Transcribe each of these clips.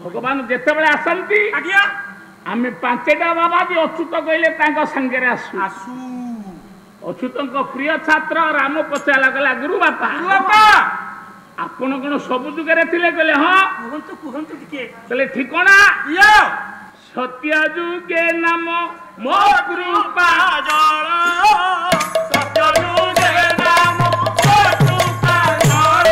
भगवान जेतेबेले आसंती आज्ञा आमे पांचटा बाबा जी अच्युत कहले तांको संगे रे आसु आसु अच्युतଙ୍କ प्रिय छात्र राम पचाला गला गुरु बापा आपण कोन सब जुगरे थिले कहले हां कुहंतु टिके कहले ठिकाना यो सत्य जुगे नाम मो कृपा जळ सत्य जुगे नाम मो कृपा जळ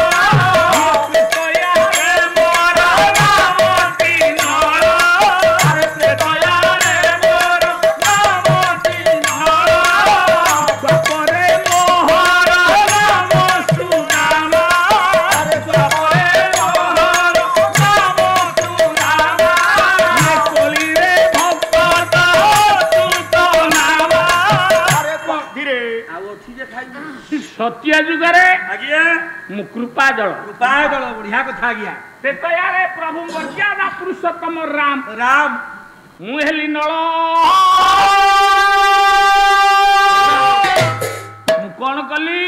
दया रे मोर नाम तीनळ अरे दया रे मोर नाम तीनळ बापरे मोहर नाम सुनाम अरे बापरे मोहर नाम सुनाम ये कोली रे भक्त तुत नाम अरे धीरे आओ ठीक है खाई सत्य जुगरे आज्ञा मु कृपा जल बढ़िया कथा गया ते तो यारे प्रभु मर्यादा पुरुषोत्तम राम राम मु हेली नळ मु कोन कली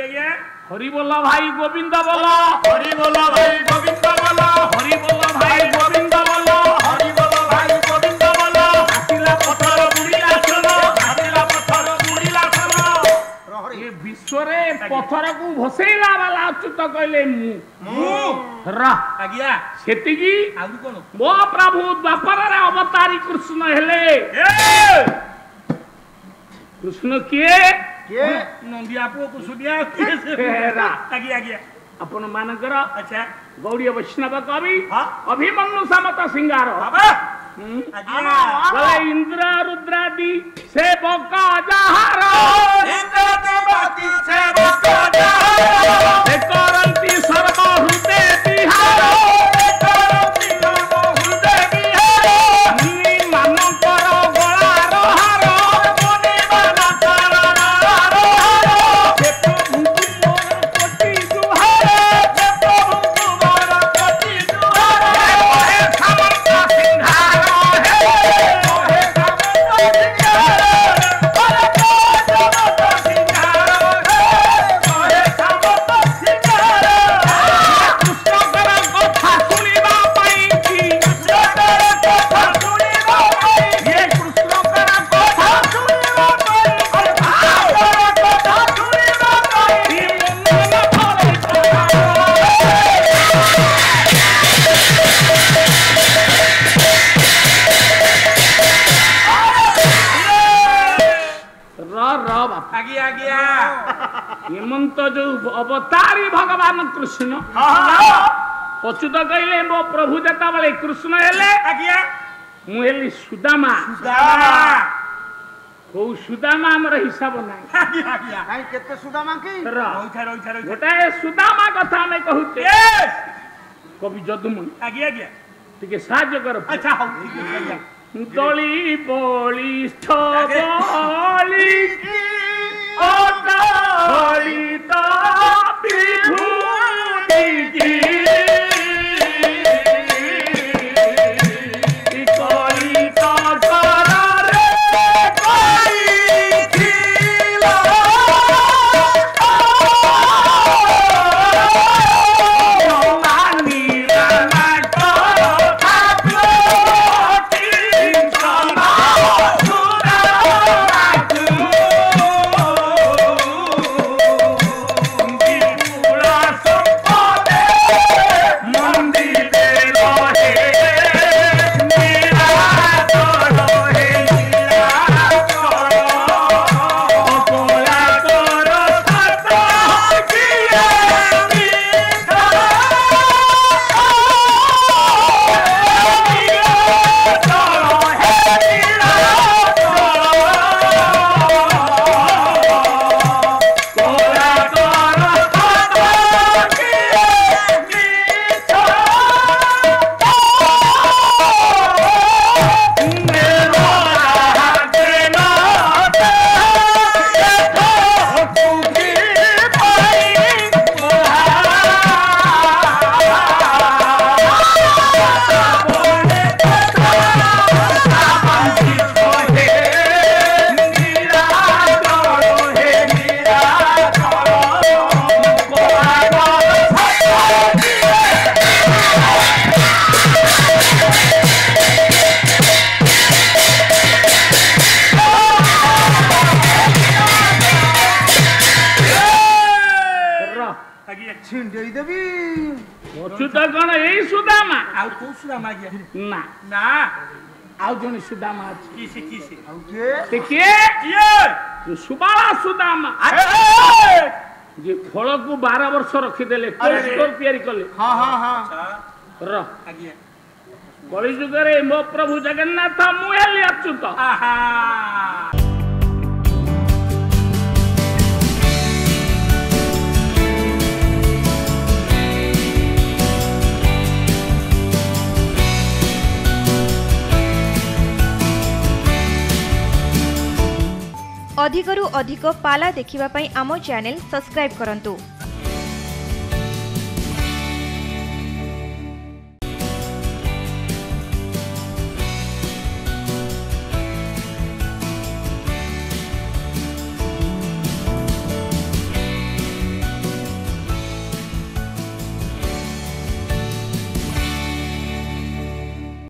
आज्ञा हरि बोल भाई गोविंद बोल हरि बोल भाई गोविंद बोल हरि बोल भाई गोविंद बोल हरि बोल भाई गोविंद बोल आसिला पत्थर बुड़ीला चलो आसिला पत्थर बुड़ीला चलो ये विश्व रे पत्थर को भसेला वाला अच्युत कहले मु रा आज्ञा सेति की आउरी कोन मो प्रभु द्वापर रे अवतारी कृष्ण हेले कृष्ण किए के नंदिया पो कुसुदिया के हेरा आज्ञा आज्ञा अपन मानकर अच्छा गौड़ीय वैष्णव कवि हाँ? अभिमन्यु समत सिंगार बाबा आज्ञा बोले इंद्र रुद्रादि से बका जहार इंद्र देवती से बका जहार से करंती सर्व हृदय बिहार करंती सर्व हृदय बिहार मुनि मानकर गଳାର हार मुनि मानकर गଳାର हार से प्रभुଙ୍କୁ ମୋର କୋଟି ଜୁହାର से प्रभुଙ୍କୁ ମୋର କୋଟି ଜୁହାର हे समर्थ सिंहार हे हे समर्थ सिंहार अरे समर्थ सिंहार हे समर्थ सिंहार କୃଷ୍ଣଙ୍କର କଥା ଶୁଣିବା ପାଇଁ କି कृष्णकर कथा सुनिबा पाई हे କୃଷ୍ଣଙ୍କର କଥା सुनिबा पाई अरे भागवत कथा सुनिबा पाई ମନ ଭରି बापा आज्ञा आज्ञा हेमंत जो अवतारी भगवान कृष्ण अच्युत कहले मो प्रभु जता बेले कृष्ण हेले आज्ञा मु हेली सुदामा सुदामा को सुदामा हमर हिसाब नाही आज्ञा आज्ञा काई केते सुदामा की रोइथा गोटे सुदामा कथा में कहूते यस कवि जदुमणि आज्ञा आज्ञा टिके साहाय्य कर अच्छा हो ठीक है आज्ञा दली बलिष्ठ बलि अदलित विभूति की कलित जरारे कलिथिल मानिला नाट सुरा अच्युत गण यही सुदामा आउ को सुदामा आज्ञा ना ना आउ जने सुदामा अछि किसे आउ के ते के ये सुबाला सुदामा ए जे फल को 12 वर्ष रखी देले कोस्टोर तैयारी कले हां हां हां र आज्ञा कलि जुगरे मो प्रभु जगन्नाथ मुहेली अच्युत आहा अधिकरु अधिक पाला देखिबा पई आमो चैनल सब्सक्राइब करंतु।